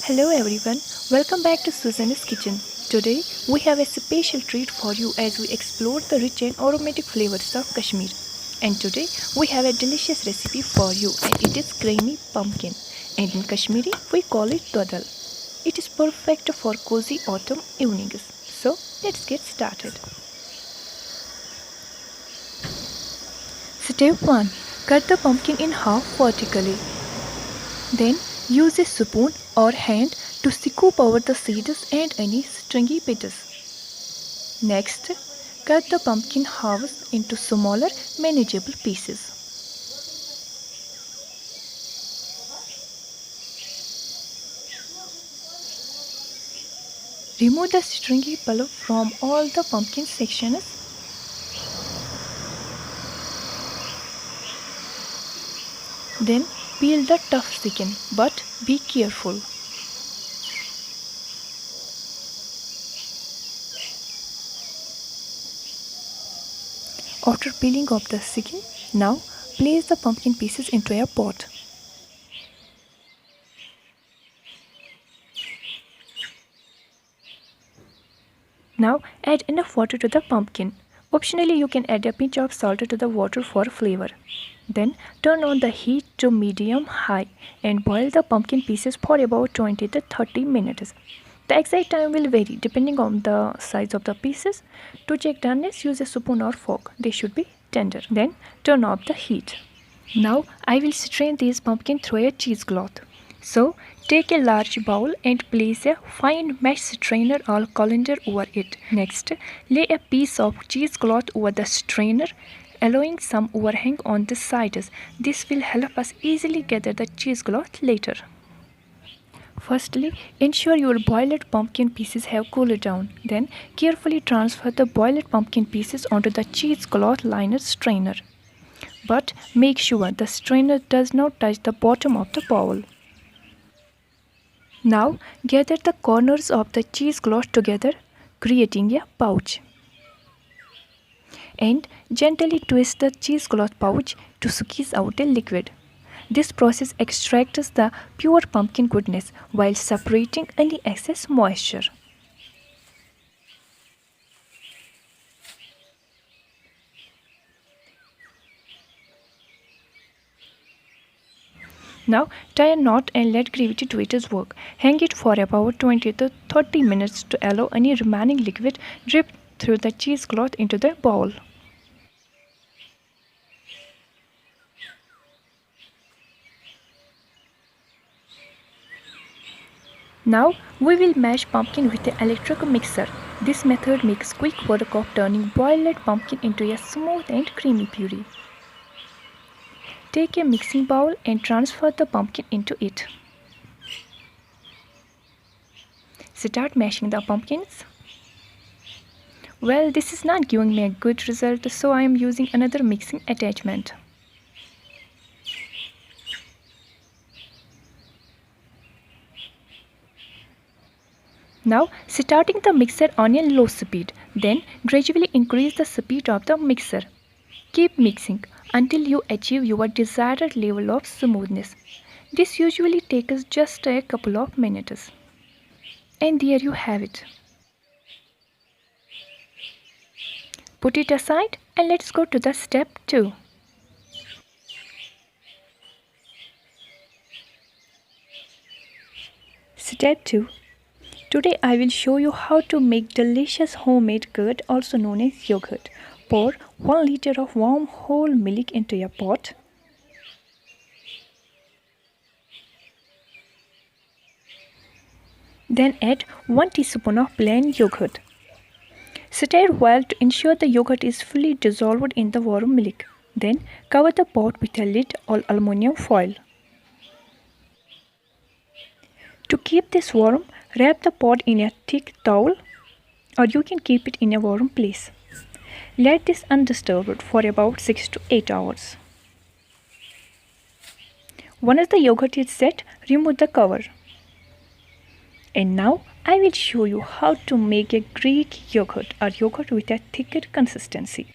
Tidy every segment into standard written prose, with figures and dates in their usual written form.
Hello everyone, welcome back to Susan's Kitchen. Today we have a special treat for you as we explore the rich and aromatic flavors of Kashmir. And today we have a delicious recipe for you and it is creamy pumpkin. And in Kashmiri we call it Doude Alle. It is perfect for cozy autumn evenings. So let's get started. Step 1. Cut the pumpkin in half vertically. Then use a spoon or hand to scoop over the seeds and any stringy bits. Next, cut the pumpkin halves into smaller, manageable pieces. Remove the stringy pulp from all the pumpkin sections. Then peel the tough skin, but be careful. After peeling off the skin, now place the pumpkin pieces into a pot. Now add enough water to the pumpkin. Optionally, you can add a pinch of salt to the water for flavor. Then turn on the heat to medium-high and boil the pumpkin pieces for about 20 to 30 minutes. The exact time will vary depending on the size of the pieces. To check doneness, use a spoon or fork. They should be tender. Then turn off the heat. Now I will strain these pumpkin through a cheesecloth. So take a large bowl and place a fine mesh strainer or colander over it. Next, lay a piece of cheesecloth over the strainer, allowing some overhang on the sides. This will help us easily gather the cheesecloth later. Firstly, ensure your boiled pumpkin pieces have cooled down. Then, carefully transfer the boiled pumpkin pieces onto the cheesecloth liner strainer. But make sure the strainer does not touch the bottom of the bowl. Now gather the corners of the cheesecloth together, creating a pouch. And gently twist the cheesecloth pouch to squeeze out a liquid. This process extracts the pure pumpkin goodness while separating any excess moisture. Now tie a knot and let gravity do its work. Hang it for about 20 to 30 minutes to allow any remaining liquid drip through the cheesecloth into the bowl. Now we will mash pumpkin with an electric mixer. This method makes quick work of turning boiled pumpkin into a smooth and creamy puree. Take a mixing bowl and transfer the pumpkin into it. Start mashing the pumpkins. Well, this is not giving me a good result, so I am using another mixing attachment. Now, starting the mixer on a low speed, then gradually increase the speed of the mixer. Keep mixing until you achieve your desired level of smoothness. This usually takes just a couple of minutes. And there you have it. Put it aside and let's go to the step 2. Step 2. Today I will show you how to make delicious homemade curd, also known as yogurt. Pour 1 liter of warm whole milk into a pot. Then add 1 teaspoon of plain yogurt. Stir well to ensure the yogurt is fully dissolved in the warm milk. Then cover the pot with a lid or aluminum foil. To keep this warm, wrap the pot in a thick towel or you can keep it in a warm place. Let this undisturbed for about 6 to 8 hours. Once the yogurt is set, remove the cover. And now I will show you how to make a Greek yogurt or yogurt with a thicker consistency.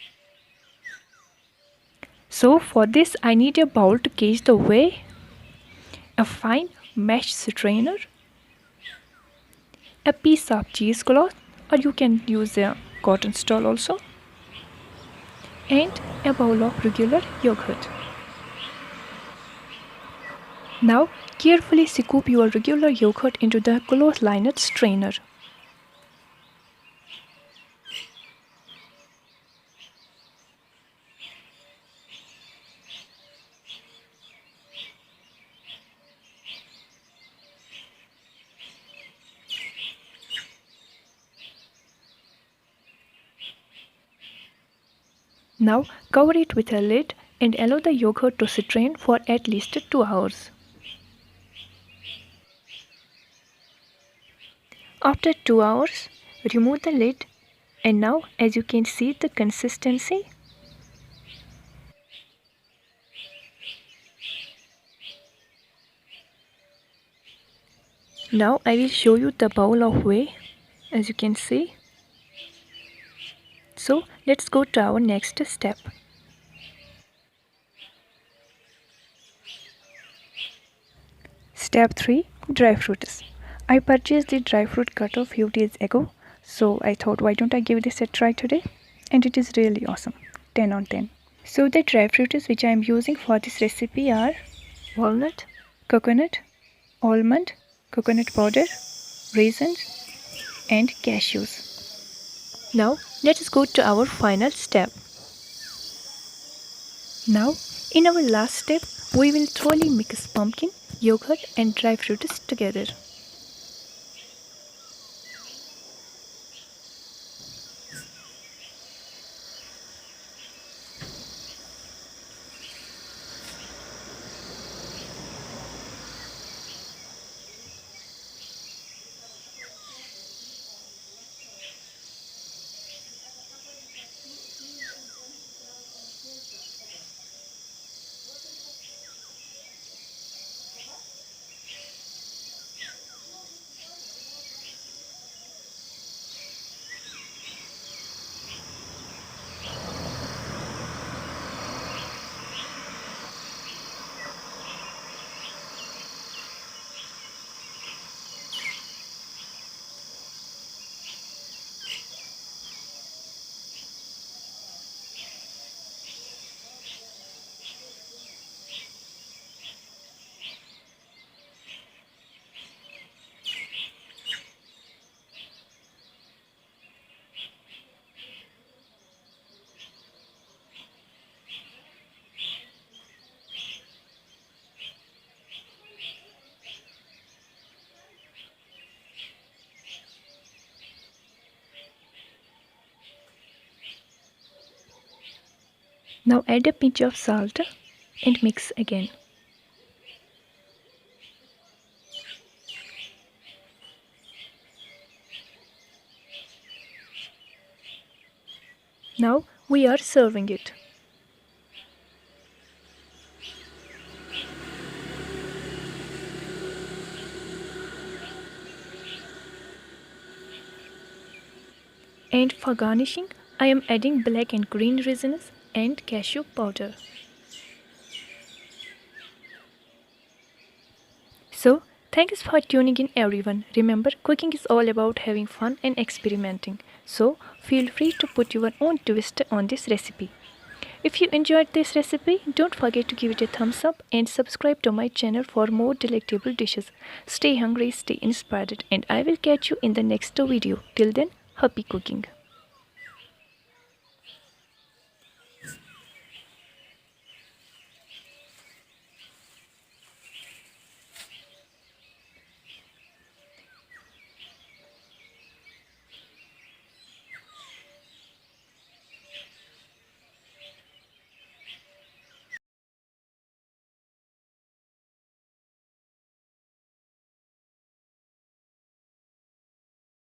So for this I need a bowl to catch the whey, a fine mesh strainer, a piece of cheesecloth, or you can use a cotton towel also, and a bowl of regular yogurt. Now carefully scoop your regular yogurt into the cloth-lined strainer. Now cover it with a lid and allow the yogurt to strain for at least 2 hours. After 2 hours, remove the lid, and now as you can see the consistency. Now I will show you the bowl of whey, as you can see. So let's go to our next step. Step 3. Dry fruits. I purchased the dry fruit cutter a few days ago, so I thought why don't I give this a try today, and it is really awesome. 10 on 10. So the dry fruits which I am using for this recipe are walnut, coconut, almond, coconut powder, raisins and cashews. Now let's go to our final step. Now in our last step we will thoroughly mix pumpkin, yogurt and dry fruits together. Now add a pinch of salt and mix again. Now we are serving it. And for garnishing, I am adding black and green raisins and cashew powder. So, thanks for tuning in everyone. Remember, cooking is all about having fun and experimenting. So, feel free to put your own twist on this recipe. If you enjoyed this recipe, don't forget to give it a thumbs up and subscribe to my channel for more delectable dishes. Stay hungry, stay inspired, and I will catch you in the next video. Till then, happy cooking.